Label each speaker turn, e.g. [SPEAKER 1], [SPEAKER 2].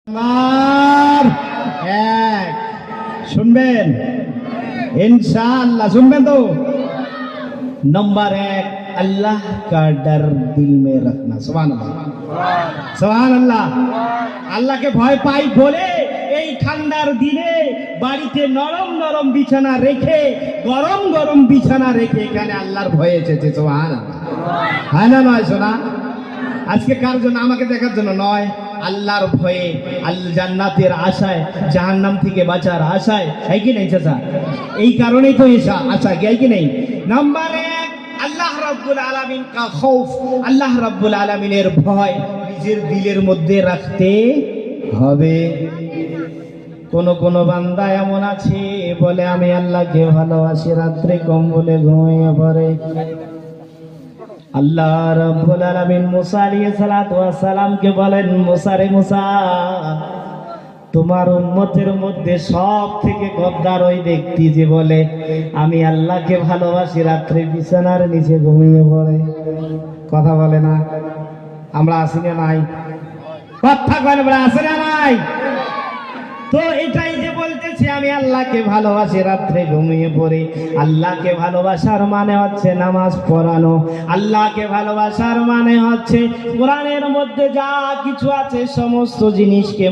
[SPEAKER 1] আমার এক শুনবেন इंशाअल्लाह শুনবেন তো नंबर एक अल्लाह का डर दिल में रखना सुभान अल्लाह আল্লাহকে ভয় পাই বলে এই ঠান্ডার দিনে বাড়িতে নরম নরম বিছানা রেখে গরম গরম বিছানা রেখে এখানে আল্লাহর ভয় এসেছে সুবহানাল্লাহ হয় না নয় শোনা আজকে কার জন্য আমাকে দেখার জন্য নয় আল্লাহর ভয়ে আল্লাহ জান্নাতের আশায় জাহান্নাম থেকে বাঁচার আশায় है कि नहीं চাচা এই কারণেই তো এসা আশা কি है कि नहीं নাম্বার 1 আল্লাহ রাব্বুল আলামিন কা খৌফ আল্লাহ রাব্বুল আলামিনের ভয় নিজের দিলের মধ্যে রাখতে হবে কোন বান্দা এমন আছে বলে আমি আল্লাহকে ভালোবাসি রাতে কম্বলে ঘুমিয়ে পড়ে আল্লাহ রাব্বুল আলামিন মুসা আলাইহিস সালাতু ওয়াস সালাম কে বলেন মুসা রে মুসা তোমার উম্মতের মধ্যে সব থেকে গদ্দার ওই ব্যক্তি যে বলে আমি আল্লাহকে ভালোবাসি রাতে বিছানার নিচে ঘুমিয়ে পড়ে কথা বলে না আমরা আসি না নাই কথা বলে আমরা আসি না নাই তো এটাই যে বলতেছে আমি আল্লাহকে ভালোবাসি রাতে ঘুমিয়ে পড়ি আল্লাহকে ভালোবাসার মানে হচ্ছে নামাজ পড়ানো আল্লাহকে ভালোবাসার মানে হচ্ছে কোরআনের মধ্যে যা কিছু আছে সমস্ত জিনিসকে